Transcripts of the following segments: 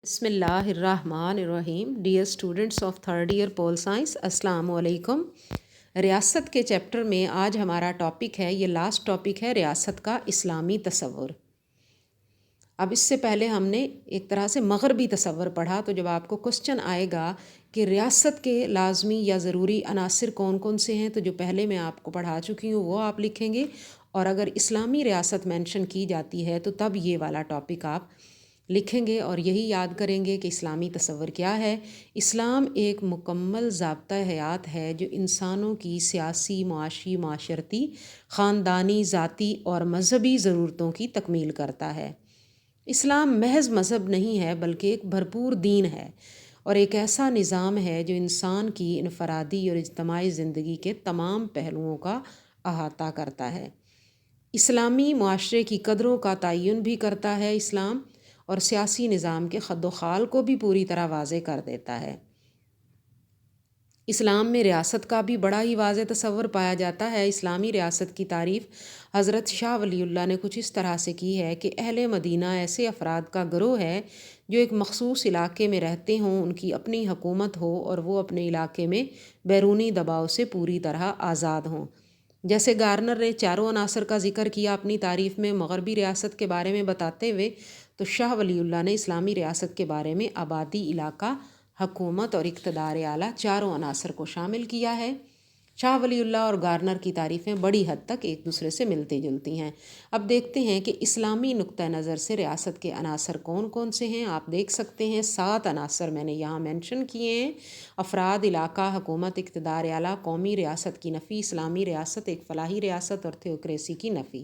بسم اللہ الرحمن الرحیم. Dear students of third year pol science, السلام علیکم. ریاست کے چیپٹر میں آج ہمارا ٹاپک ہے، یہ لاسٹ ٹاپک ہے، ریاست کا اسلامی تصور. اب اس سے پہلے ہم نے ایک طرح سے مغربی تصور پڑھا، تو جب آپ کو کوسچن آئے گا کہ ریاست کے لازمی یا ضروری عناصر کون کون سے ہیں، تو جو پہلے میں آپ کو پڑھا چکی ہوں وہ آپ لکھیں گے، اور اگر اسلامی ریاست مینشن کی جاتی ہے تو تب یہ والا ٹاپک آپ لکھیں گے اور یہی یاد کریں گے کہ اسلامی تصور کیا ہے. اسلام ایک مکمل ضابطۂ حیات ہے جو انسانوں کی سیاسی، معاشی، معاشرتی، خاندانی، ذاتی اور مذہبی ضرورتوں کی تکمیل کرتا ہے. اسلام محض مذہب نہیں ہے بلکہ ایک بھرپور دین ہے اور ایک ایسا نظام ہے جو انسان کی انفرادی اور اجتماعی زندگی کے تمام پہلوؤں کا احاطہ کرتا ہے. اسلامی معاشرے کی قدروں کا تعین بھی کرتا ہے اسلام، اور سیاسی نظام کے خد و خال کو بھی پوری طرح واضح کر دیتا ہے. اسلام میں ریاست کا بھی بڑا ہی واضح تصور پایا جاتا ہے. اسلامی ریاست کی تعریف حضرت شاہ ولی اللہ نے کچھ اس طرح سے کی ہے کہ اہل مدینہ ایسے افراد کا گروہ ہے جو ایک مخصوص علاقے میں رہتے ہوں، ان کی اپنی حکومت ہو اور وہ اپنے علاقے میں بیرونی دباؤ سے پوری طرح آزاد ہوں. جیسے گارنر نے چاروں عناصر کا ذکر کیا اپنی تعریف میں مغربی ریاست کے بارے میں بتاتے ہوئے، تو شاہ ولی اللہ نے اسلامی ریاست کے بارے میں آبادی، علاقہ، حکومت اور اقتدار اعلیٰ چاروں عناصر کو شامل کیا ہے. شاہ ولی اللہ اور گارنر کی تعریفیں بڑی حد تک ایک دوسرے سے ملتی جلتی ہیں. اب دیکھتے ہیں کہ اسلامی نقطہ نظر سے ریاست کے عناصر کون کون سے ہیں. آپ دیکھ سکتے ہیں 7 عناصر میں نے یہاں مینشن کیے ہیں: افراد، علاقہ، حکومت، اقتدار اعلیٰ، قومی ریاست کی نفی، اسلامی ریاست، ایک فلاحی ریاست اور تھیوکریسی کی نفی.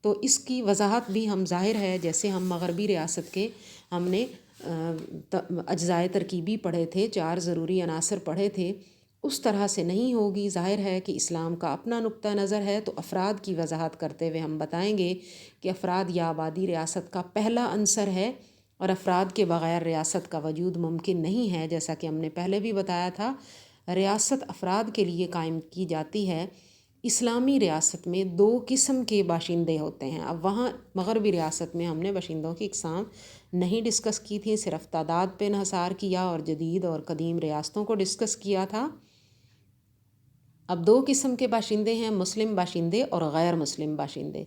تو اس کی وضاحت بھی ہم ظاہر ہے، جیسے ہم مغربی ریاست کے ہم نے اجزائے ترکیبی پڑھے تھے، 4 ضروری عناصر پڑھے تھے، اس طرح سے نہیں ہوگی. ظاہر ہے کہ اسلام کا اپنا نقطہ نظر ہے. تو افراد کی وضاحت کرتے ہوئے ہم بتائیں گے کہ افراد یا آبادی ریاست کا پہلا عنصر ہے اور افراد کے بغیر ریاست کا وجود ممکن نہیں ہے. جیسا کہ ہم نے پہلے بھی بتایا تھا، ریاست افراد کے لیے قائم کی جاتی ہے. اسلامی ریاست میں 2 قسم کے باشندے ہوتے ہیں. اب وہاں مغربی ریاست میں ہم نے باشندوں کی اقسام نہیں ڈسکس کی تھی، صرف تعداد پہ انحصار کیا اور جدید اور قدیم ریاستوں کو ڈسکس کیا تھا. اب 2 قسم کے باشندے ہیں، مسلم باشندے اور غیر مسلم باشندے.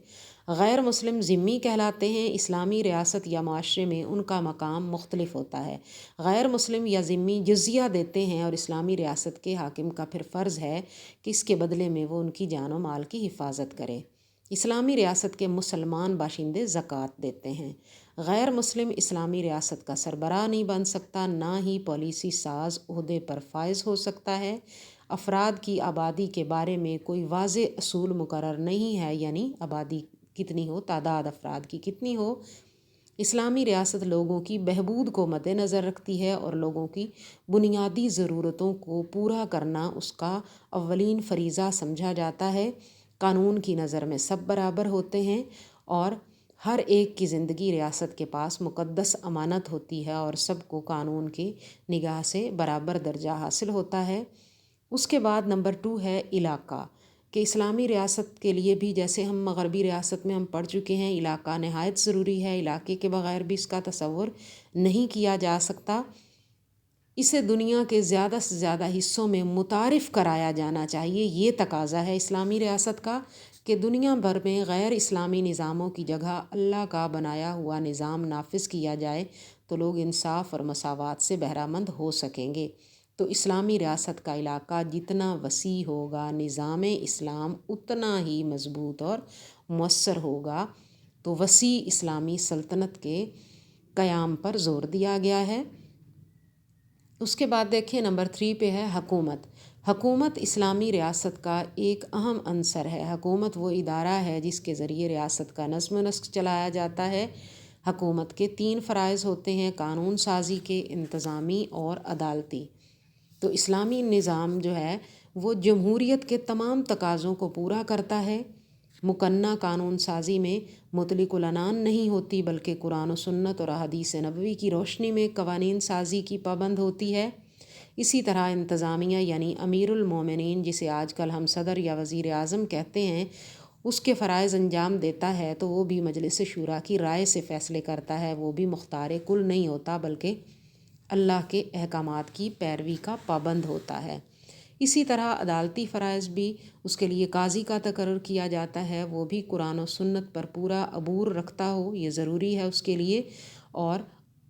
غیر مسلم ذمی کہلاتے ہیں. اسلامی ریاست یا معاشرے میں ان کا مقام مختلف ہوتا ہے. غیر مسلم یا ذمی جزیہ دیتے ہیں اور اسلامی ریاست کے حاکم کا پھر فرض ہے کہ اس کے بدلے میں وہ ان کی جان و مال کی حفاظت کرے. اسلامی ریاست کے مسلمان باشندے زکوٰۃ دیتے ہیں. غیر مسلم اسلامی ریاست کا سربراہ نہیں بن سکتا، نہ ہی پالیسی ساز عہدے پر فائز ہو سکتا ہے. افراد کی آبادی کے بارے میں کوئی واضح اصول مقرر نہیں ہے، یعنی آبادی کتنی ہو، تعداد افراد کی کتنی ہو. اسلامی ریاست لوگوں کی بہبود کو مد نظر رکھتی ہے اور لوگوں کی بنیادی ضرورتوں کو پورا کرنا اس کا اولین فریضہ سمجھا جاتا ہے. قانون کی نظر میں سب برابر ہوتے ہیں اور ہر ایک کی زندگی ریاست کے پاس مقدس امانت ہوتی ہے اور سب کو قانون کی نگاہ سے برابر درجہ حاصل ہوتا ہے. اس کے بعد نمبر 2 ہے علاقہ، کہ اسلامی ریاست کے لیے بھی جیسے ہم مغربی ریاست میں ہم پڑھ چکے ہیں، علاقہ نہایت ضروری ہے. علاقے کے بغیر بھی اس کا تصور نہیں کیا جا سکتا. اسے دنیا کے زیادہ سے زیادہ حصوں میں متعارف کرایا جانا چاہیے. یہ تقاضا ہے اسلامی ریاست کا کہ دنیا بھر میں غیر اسلامی نظاموں کی جگہ اللہ کا بنایا ہوا نظام نافذ کیا جائے تو لوگ انصاف اور مساوات سے بہرہ مند ہو سکیں گے. تو اسلامی ریاست کا علاقہ جتنا وسیع ہوگا، نظام اسلام اتنا ہی مضبوط اور مؤثر ہوگا. تو وسیع اسلامی سلطنت کے قیام پر زور دیا گیا ہے. اس کے بعد دیکھیں نمبر 3 پہ ہے حکومت. حکومت اسلامی ریاست کا ایک اہم عنصر ہے. حکومت وہ ادارہ ہے جس کے ذریعے ریاست کا نظم و نسق چلایا جاتا ہے. حکومت کے 3 فرائض ہوتے ہیں: قانون سازی کے، انتظامی اور عدالتی. تو اسلامی نظام جو ہے وہ جمہوریت کے تمام تقاضوں کو پورا کرتا ہے. مقننہ قانون سازی میں مطلق العنان نہیں ہوتی بلکہ قرآن و سنت اور احادیث نبوی کی روشنی میں قوانین سازی کی پابند ہوتی ہے. اسی طرح انتظامیہ یعنی امیر المومنین، جسے آج کل ہم صدر یا وزیر اعظم کہتے ہیں، اس کے فرائض انجام دیتا ہے تو وہ بھی مجلس شورا کی رائے سے فیصلے کرتا ہے، وہ بھی مختار کل نہیں ہوتا بلکہ اللہ کے احکامات کی پیروی کا پابند ہوتا ہے۔ اسی طرح عدالتی فرائض بھی اس کے لیے قاضی کا تقرر کیا جاتا ہے، وہ بھی قرآن و سنت پر پورا عبور رکھتا ہو، یہ ضروری ہے اس کے لیے، اور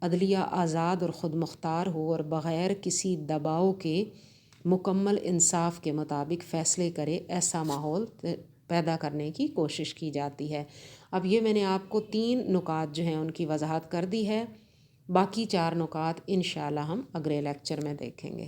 عدلیہ آزاد اور خود مختار ہو اور بغیر کسی دباؤ کے مکمل انصاف کے مطابق فیصلے کرے، ایسا ماحول پیدا کرنے کی کوشش کی جاتی ہے۔ اب یہ میں نے آپ کو 3 نکات جو ہیں ان کی وضاحت کر دی ہے، باقی 4 نکات انشاءاللہ ہم اگلے لیکچر میں دیکھیں گے۔